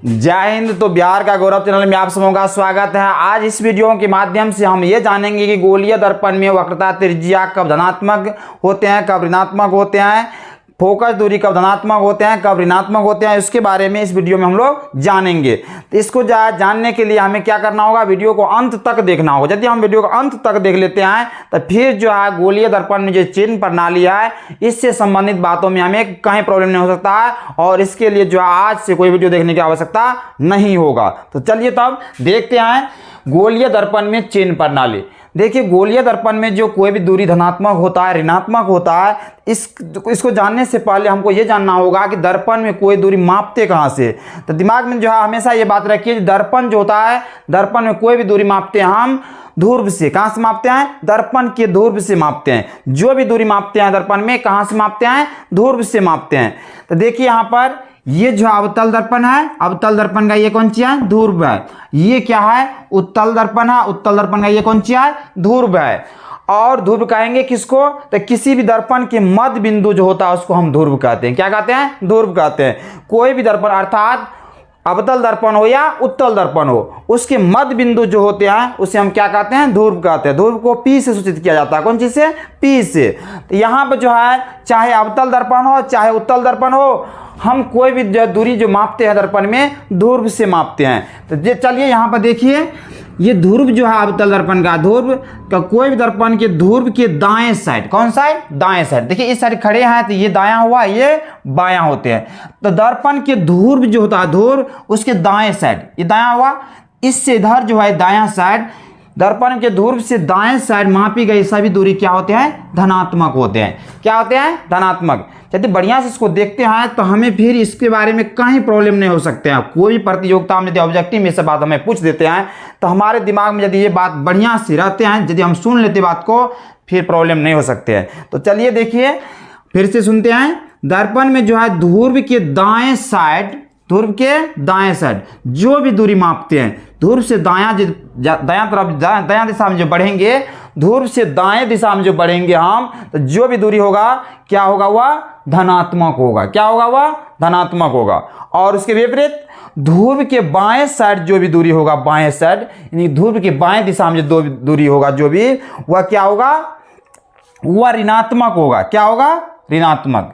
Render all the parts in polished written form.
जय हिंद। तो बिहार का गौरव चैनल में आप सबों का स्वागत है। आज इस वीडियो के माध्यम से हम ये जानेंगे कि गोलीय दर्पण में वक्रता त्रिज्या कब धनात्मक होते हैं, कब ऋणात्मक होते हैं, फोकस दूरी कब धनात्मक होते हैं, कब ऋणात्मक होते हैं, इसके बारे में इस वीडियो में हम लोग जानेंगे। तो इसको जानने के लिए हमें क्या करना होगा, वीडियो को अंत तक देखना होगा। यदि हम वीडियो को अंत तक देख लेते हैं तो फिर जो है गोलीय दर्पण में जो चिन्ह प्रणाली है इससे संबंधित बातों में हमें कहीं प्रॉब्लम नहीं हो सकता है और इसके लिए जो है आज से कोई वीडियो देखने की आवश्यकता नहीं होगा। तो चलिए तब देखते हैं गोलीय दर्पण में चिन्ह प्रणाली। देखिए, गोलीय दर्पण में जो कोई भी दूरी धनात्मक होता है, ऋणात्मक होता है, इसको जानने से पहले हमको ये जानना होगा कि दर्पण में कोई दूरी मापते कहाँ से। तो दिमाग में जो है हमेशा ये बात रखिए, दर्पण जो होता है, दर्पण में कोई भी दूरी मापते हैं हम ध्रुव से। कहाँ से मापते हैं? दर्पण के ध्रुव से मापते हैं। जो भी दूरी मापते हैं दर्पण में कहाँ से मापते हैं? ध्रुव से मापते हैं। तो देखिए यहाँ पर ये जो अवतल दर्पण है, अवतल दर्पण का ये कौन सी है? ध्रुव है। ये क्या है? उत्तल दर्पण है। उत्तल दर्पण का ये कौन सी है? ध्रुव है। और ध्रुव कहेंगे किसको? तो किसी भी दर्पण के मध्य बिंदु जो होता है उसको हम ध्रुव कहते हैं। क्या कहते हैं? ध्रुव कहते हैं। कोई भी दर्पण अर्थात अवतल दर्पण हो या उत्तल दर्पण हो, उसके मध्य बिंदु जो होते हैं उसे हम क्या कहते हैं? ध्रुव कहते हैं। ध्रुव को P से सूचित किया जाता है। कौन चीज से? P से। तो यहाँ पर जो है चाहे अवतल दर्पण हो चाहे उत्तल दर्पण हो, हम कोई भी दूरी जो मापते हैं दर्पण में ध्रुव से मापते हैं। तो चलिए यहाँ पर देखिए, ये ध्रुव जो है अवतल दर्पण का ध्रुव का कोई भी दर्पण के ध्रुव के दाएं साइड, कौन साइड? दाएं साइड। देखिए इस साइड खड़े हैं तो ये दायां हुआ, ये बायां होते हैं। तो दर्पण के ध्रुव जो होता है ध्रुव, उसके दाएं साइड ये दायां हुआ, इससे इधर जो है दायां साइड, दर्पण के ध्रुव से दाएं साइड मापी गई सभी दूरी क्या होते हैं? धनात्मक होते हैं। क्या होते हैं? धनात्मक। यदि बढ़िया से इसको देखते हैं तो हमें फिर इसके बारे में कहीं प्रॉब्लम नहीं हो सकते हैं। कोई भी प्रतियोगिता में यदि ऑब्जेक्टिव में से बात हमें पूछ देते हैं तो हमारे दिमाग में यदि ये बात बढ़िया से रहते हैं, यदि हम सुन लेते बात को, फिर प्रॉब्लम नहीं हो सकते हैं। तो चलिए देखिए फिर से सुनते हैं। दर्पण में जो है ध्रुव के दाएं साइड, ध्रुव के दाएं साइड जो भी दूरी मापते हैं, ध्रुव से दायां तरफ दायां दिशा में जो बढ़ेंगे, ध्रुव से दाएं दिशा में जो बढ़ेंगे हम, तो जो भी दूरी होगा क्या होगा? वह धनात्मक होगा। क्या होगा? वह धनात्मक होगा। और उसके विपरीत ध्रुव के बाएं साइड जो भी दूरी होगा, बाएं साइड यानी ध्रुव के बाएं दिशा में जो दूरी होगा जो भी, वह क्या होगा? वह ऋणात्मक होगा। क्या होगा? ऋणात्मक।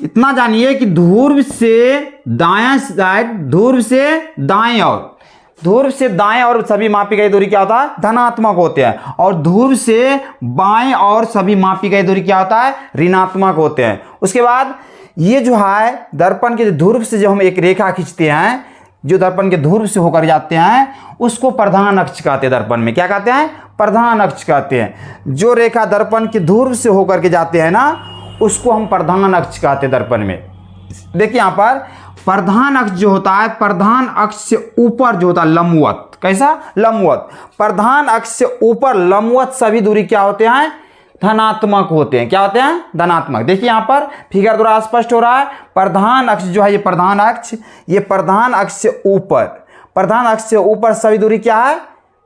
इतना जानिए कि ध्रुव से दायां साइड, ध्रुव से दाएं और ध्रुव से दाएं और सभी मापी गई दूरी क्या होता है? धनात्मक होते हैं। और ध्रुव से बाएं और सभी मापी गई दूरी क्या होता है? ऋणात्मक होते हैं। उसके बाद ये जो है दर्पण के ध्रुव से जो हम एक रेखा खींचते हैं, जो दर्पण के ध्रुव से होकर जाते हैं, उसको प्रधान अक्ष कहते हैं। दर्पण में क्या कहते हैं? प्रधान अक्ष कहते हैं। जो रेखा दर्पण के ध्रुव से होकर के जाते हैं ना, उसको हम प्रधान अक्ष कहते हैं दर्पण में। देखिए यहाँ पर प्रधान अक्ष जो होता है, प्रधान अक्ष से ऊपर जो होता है लंबवत। कैसा? लंबवत। प्रधान अक्ष से ऊपर लंबवत सभी दूरी क्या होते हैं? धनात्मक होते हैं। क्या होते हैं? धनात्मक। देखिए यहाँ पर फिगर द्वारा स्पष्ट हो रहा है। प्रधान अक्ष जो है ये प्रधान अक्ष, ये प्रधान अक्ष से ऊपर, प्रधान अक्ष से ऊपर सभी दूरी क्या है?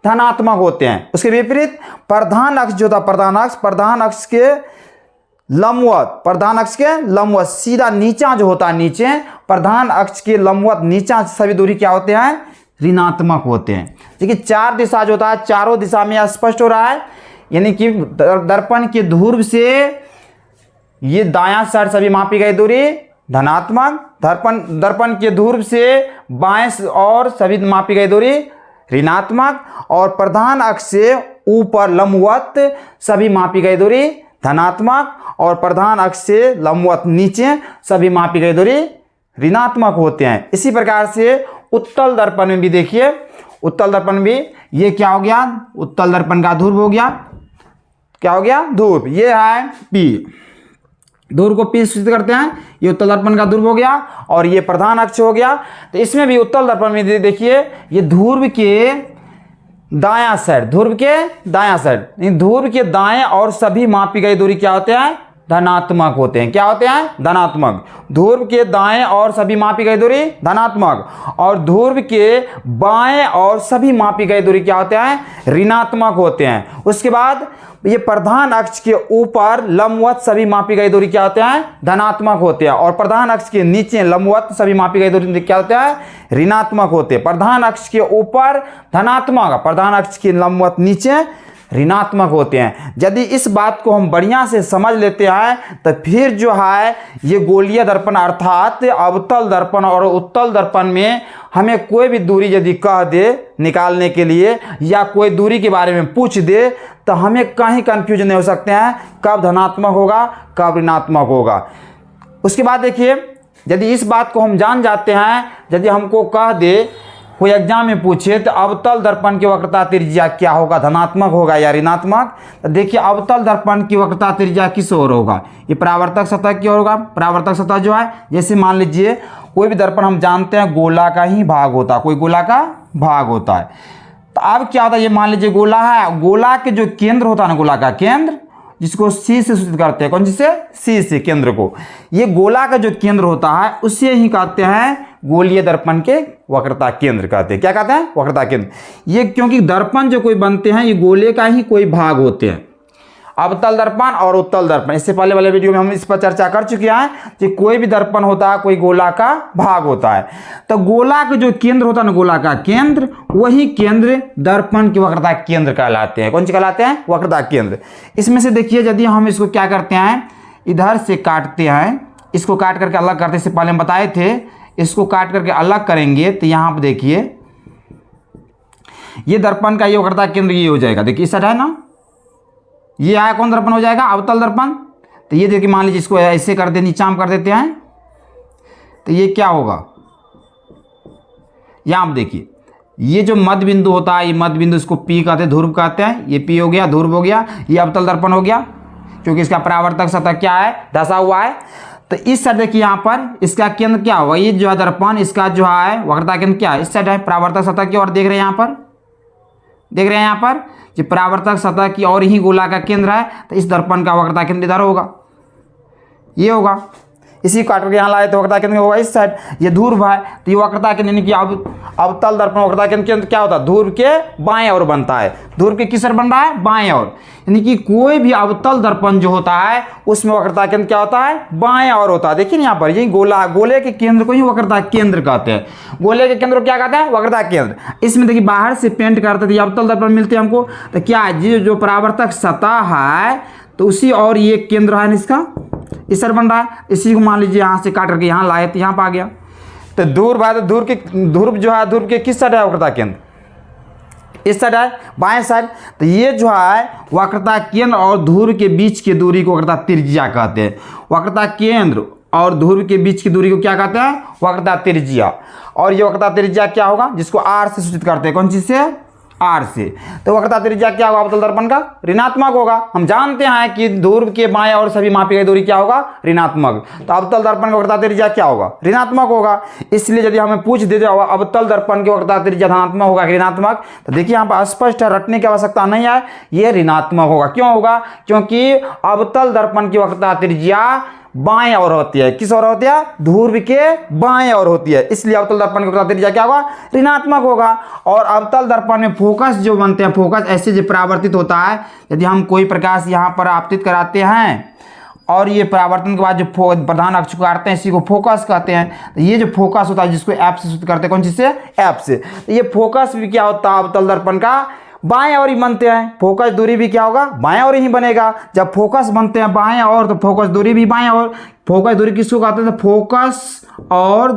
धनात्मक होते हैं। उसके विपरीत प्रधान अक्ष जो था, प्रधान अक्ष के लंबवत, प्रधान अक्ष के लंबवत सीधा नीचा जो होता है, नीचे प्रधान अक्ष के लंबवत नीचा सभी दूरी क्या होते हैं? ऋणात्मक होते हैं। देखिए चार दिशा जो होता है, चारों दिशा में स्पष्ट हो रहा है। यानी कि दर्पण के ध्रुव से ये दायां साइड सभी मापी गई दूरी धनात्मक, दर्पण के ध्रुव से बाएं और सभी मापी गई दूरी ऋणात्मक, और प्रधान अक्ष से ऊपर लंबवत सभी मापी गई दूरी धनात्मक, और प्रधान अक्ष से लंबवत नीचे सभी मापी गई दूरी ऋणात्मक होते हैं। इसी प्रकार से उत्तल दर्पण में भी देखिए, उत्तल दर्पण भी ये क्या हो गया? उत्तल दर्पण का ध्रुव हो गया। क्या हो गया? ध्रुव। ये है P, ध्रुव को P सूचित करते हैं। ये उत्तल दर्पण का ध्रुव हो गया और ये प्रधान अक्ष हो गया। तो इसमें भी उत्तल दर्पण में देखिए, ये ध्रुव के दायां साइड, ध्रुव के दायां साइड, ध्रुव के दाएं और सभी मापी गई दूरी क्या होते हैं? धनात्मक होते हैं। क्या होते हैं? धनात्मक। ध्रुव के दाएं और सभी मापी गई दूरी धनात्मक, और ध्रुव के बाएं और सभी मापी गई दूरी क्या होते हैं? ऋणात्मक होते हैं। उसके बाद ये प्रधान अक्ष के ऊपर लंबवत सभी मापी गई दूरी क्या होते हैं? धनात्मक होते हैं, और प्रधान अक्ष के नीचे लंबवत सभी मापी गई दूरी क्या होते हैं? ऋणात्मक होते हैं। प्रधान अक्ष के ऊपर धनात्मक, प्रधान अक्ष के लंबवत नीचे ऋणात्मक होते हैं। यदि इस बात को हम बढ़िया से समझ लेते हैं तो फिर जो है ये गोलीय दर्पण अर्थात अवतल दर्पण और उत्तल दर्पण में हमें कोई भी दूरी यदि कह दे निकालने के लिए या कोई दूरी के बारे में पूछ दे तो हमें कहीं कंफ्यूजन नहीं हो सकते हैं कब धनात्मक होगा कब ऋणात्मक होगा। उसके बाद देखिए, यदि इस बात को हम जान जाते हैं, यदि हमको कह दे कोई एग्जाम में पूछे तो अवतल दर्पण की वक्रता त्रिज्या क्या होगा, धनात्मक होगा या ऋणात्मक, तो देखिए अवतल दर्पण की वक्रता त्रिज्या किस ओर होगा? ये परावर्तक सतह की ओर होगा। परावर्तक सतह जो है, जैसे मान लीजिए कोई भी दर्पण हम जानते हैं गोला का ही भाग होता है, कोई गोला का भाग होता है। तो अब क्या होता है, ये मान लीजिए गोला है, गोला के जो केंद्र होता है ना, गोला का केंद्र जिसको सी से सूचित करते हैं, कौन सी से? सी से केंद्र को। ये गोला का जो केंद्र होता है उसे ही कहते हैं गोलीय दर्पण के वक्रता केंद्र कहते हैं। क्या कहते हैं? वक्रता केंद्र। ये क्योंकि दर्पण जो कोई बनते हैं ये गोले का ही कोई भाग होते हैं, अवतल दर्पण और उत्तल दर्पण। इससे पहले वाले वीडियो में हम इस पर चर्चा कर चुके हैं कि कोई भी दर्पण होता है कोई गोला का भाग होता है। तो गोला का जो केंद्र होता है ना, गोला का केंद्र, वही केंद्र दर्पण के वक्रता केंद्र कहलाते हैं। कौन से कहलाते हैं? वक्रता केंद्र। इसमें से देखिए, यदि हम इसको क्या करते हैं, इधर से काटते हैं, इसको काट करके अलग करते, इससे पहले हम बताए थे, इसको काट करके अलग करेंगे तो यहाँ पर देखिए ये दर्पण का ये वक्रता केंद्र ये हो जाएगा। देखिए इस साइड है ना, ये आया कौन दर्पण हो जाएगा? अवतल दर्पण। तो ये देखिए मान लीजिए इसको ऐसे कर दे, नीचा हम कर देते हैं, तो ये क्या होगा, यहाँ आप देखिए ये जो मध्य बिंदु होता है, ये मध्य बिंदु इसको पी कहते हैं, ध्रुव कहते हैं। ये पी हो गया, ध्रुव हो गया, ये अवतल दर्पण हो गया क्योंकि इसका परावर्तक सतह क्या है? धसा हुआ है। तो इस साइड देखिए यहाँ पर इसका केंद्र क्या होगा, ये जो है दर्पण, इसका जो है वक्रता केंद्र क्या है? इस साइड है, परावर्तक सतह की ओर देख रहे हैं, यहाँ पर देख रहे हैं, यहाँ पर जो परावर्तक सतह की ओर ही गोला का केंद्र है, तो इस दर्पण का वक्रता केंद्र इधर होगा, ये होगा। इसी काट करके यहाँ लाए तो वक्रता केंद्र होगा इस साइड। ये ध्रुव है तो ये वक्रता केंद्र यानी कि अवतल दर्पण वक्रता केंद्र क्या होता है? ध्रुव के बाएं ओर बनता है। ध्रुव के किस ओर बन रहा है? बाएं ओर। यानी कि कोई भी अवतल दर्पण जो होता है उसमें वक्रता केंद्र क्या होता है? बाएं ओर होता है। देखिए यहाँ पर ये गोला, गोले के केंद्र को ही वक्रता केंद्र कहते हैं। गोले के केंद्र को क्या कहते हैं? वक्रता केंद्र। इसमें देखिए बाहर से पेंट करते थे, अवतल दर्पण मिलते हैं हमको, तो क्या है जो परावर्तक सतह है तो उसी और ये केंद्र है इसका, इस सर बन रहा है। इसी को मान लीजिए यहाँ से काट करके यहाँ लाए तो यहाँ पर आ गया। तो ध्रुव है, तो ध्रुव जो है ध्रुव के किस साइड है वक्रता केंद्र? इस साइड है, बाएं साइड। तो ये जो है वक्रता केंद्र और ध्रुव के बीच की दूरी को वक्रता त्रिज्या कहते हैं। वक्रता केंद्र और ध्रुव के बीच की दूरी को क्या कहते हैं? वक्रता त्रिज्या। और ये वक्रता त्रिज्या क्या होगा? जिसको आर से सूचित करते हैं। कौन चीज से? आर से। तो वक्रता त्रिज्या क्या होगा अवतल दर्पण का? ऋणात्मक होगा। हम जानते हैं कि ध्रुव के बाएं और सभी मापी गई दूरी क्या होगा? ऋणात्मक। तो अवतल दर्पण का वक्रता त्रिज्या क्या होगा? ऋणात्मक होगा। इसलिए यदि हमें पूछ दे अवतल दर्पण की वक्रता त्रिज्या धनात्मक होगा कि ऋणात्मक, तो देखिए यहाँ पर स्पष्ट है, रटने की आवश्यकता नहीं है, ये ऋणात्मक होगा। क्यों होगा? क्योंकि अवतल दर्पण की वक्रता त्रिज्या बाएं ओर होती है। किस ओर होती है? ध्रुव के बाएं ओर होती है, इसलिए अवतल दर्पण की वक्रता त्रिज्या क्या होगा? ऋणात्मक होगा। और अवतल दर्पण में फोकस जो बनते हैं, फोकस ऐसे जो परावर्तित होता है, यदि हम कोई प्रकाश यहाँ पर आपतित कराते हैं और ये परावर्तन के बाद जो प्रधान अक्ष को काटते हैं, इसी को फोकस कहते हैं। तो ये जो फोकस होता है जिसको एफ से सूचित करते हैं, कौन चीज से? एफ से। तो ये फोकस भी क्या होता है अवतल दर्पण का? बाएं ओर ही बनते हैं। फोकस दूरी भी क्या होगा? बाएं ओर ही बनेगा। जब फोकस बनते हैं बाएं ओर तो फोकस दूरी भी बाएं ओर। फोकस दूरी किसको कहते हैं? फोकस और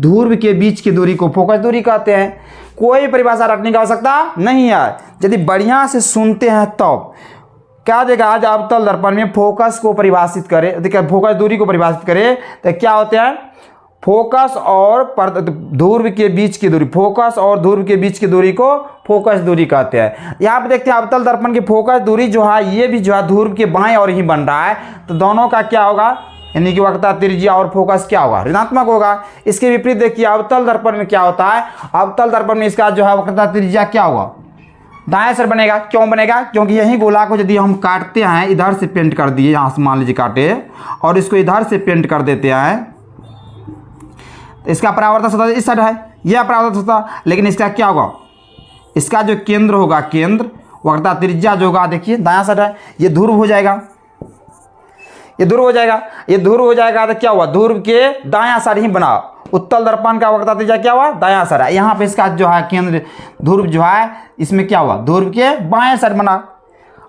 ध्रुव के बीच की दूरी को फोकस दूरी कहते हैं। कोई परिभाषा रखने की आवश्यकता नहीं है। यदि बढ़िया से सुनते हैं तब क्या देगा? आज अवतल दर्पण में फोकस को परिभाषित करे, देखिए फोकस दूरी को परिभाषित करे तो क्या होते हैं? फोकस और ध्रुव के बीच की दूरी, फोकस और ध्रुव के बीच की दूरी को फोकस दूरी कहते हैं। यहाँ पे देखते हैं अवतल दर्पण की फोकस दूरी जो है ये भी जो है ध्रुव के बाएं ओर ही बन रहा है, तो दोनों का क्या होगा? यानी कि वक्रता त्रिज्या और फोकस क्या होगा? ऋणात्मक होगा। इसके विपरीत देखिए अवतल दर्पण में क्या होता है? अवतल दर्पण में इसका जो है वक्रता त्रिज्या क्या होगा? दाएं साइड बनेगा। क्यों बनेगा? क्योंकि यही गोला को यदि हम काटते हैं, इधर से पेंट कर दिए, यहाँ से मान लीजिए काटे और इसको इधर से पेंट कर देते हैं, तो इसका परावर्तन सतह इस साइड है, यह परावर्तन सतह। लेकिन इसका क्या होगा? इसका जो केंद्र होगा, केंद्र वक्रता त्रिज्या जो होगा, देखिए दायां साइड है, ये ध्रुव हो जाएगा, ये ध्रुव हो जाएगा, ये ध्रुव हो जाएगा। तो क्या हुआ? ध्रुव के दायां साइड ही बना। उत्तल दर्पण का वक्रता त्रिज्या क्या हुआ? दायां साइड है। यहाँ पे इसका जो है केंद्र ध्रुव जो है, इसमें क्या हुआ? ध्रुव के बाएं साइड बना।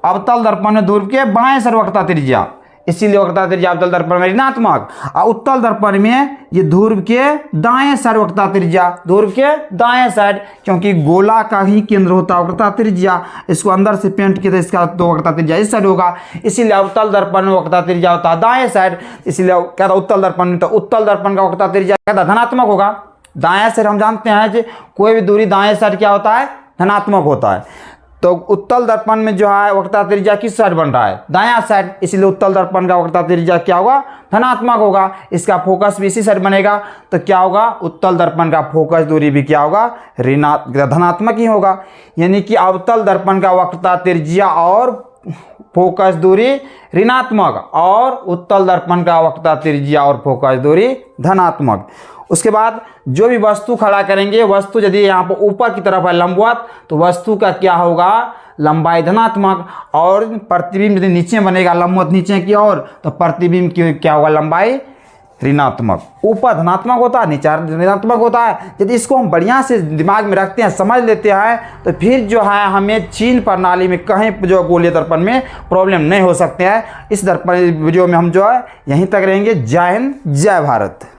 अवतल दर्पण में ध्रुव के बाएं साइड वक्रता त्रिज्या, इसीलिए वक्रता त्रिज्या अवतल दर्पण में ऋणात्मक, और उत्तल दर्पण में ये ध्रुव के दाएं साइड वक्रता त्रिज्या, ध्रुव के दाएं साइड, क्योंकि गोला का ही केंद्र होता है वक्रता त्रिज्या। इसको अंदर से पेंट किया तो इसका तो वक्रता त्रिज्या इस साइड होगा, इसीलिए अवतल दर्पण में वक्रता त्रिज्या होता है दाएं साइड, इसीलिए क्या था? उत्तल दर्पण में। तो उत्तल दर्पण का वक्रता त्रिज्या क्या था? धनात्मक होगा। दाएं साइड हम जानते हैं कि कोई भी दूरी दाएं साइड क्या होता है? धनात्मक होता है। तो उत्तल दर्पण में जो है वक्रता त्रिज्या किस साइड बन रहा है? दायां साइड, इसलिए उत्तल दर्पण का वक्रता त्रिज्या क्या होगा? धनात्मक होगा। इसका फोकस भी इसी साइड बनेगा, तो क्या होगा? उत्तल दर्पण का फोकस दूरी भी क्या होगा? धनात्मक ही होगा। यानी कि अवतल दर्पण का वक्रता त्रिज्या और फोकस दूरी ऋणात्मक, और उत्तल दर्पण का वक्रता त्रिज्या और फोकस दूरी धनात्मक। उसके बाद जो भी वस्तु खड़ा करेंगे, वस्तु यदि यहाँ पर ऊपर की तरफ है लंबवत, तो वस्तु का क्या होगा? लंबाई धनात्मक, और प्रतिबिंब यदि नीचे बनेगा लंबवत नीचे की ओर, तो प्रतिबिंब की क्या होगा? लंबाई ऋणात्मक। ऊपर धनात्मक होता है, नीचे ऋणात्मक होता है। यदि इसको हम बढ़िया से दिमाग में रखते हैं, समझ लेते हैं, तो फिर जो है हमें चिन्ह प्रणाली में कहीं जो गोलीय दर्पण में प्रॉब्लम नहीं हो सकते हैं। इस दर्पण वीडियो में हम जो है यहीं तक रहेंगे। जय हिंद, जय भारत।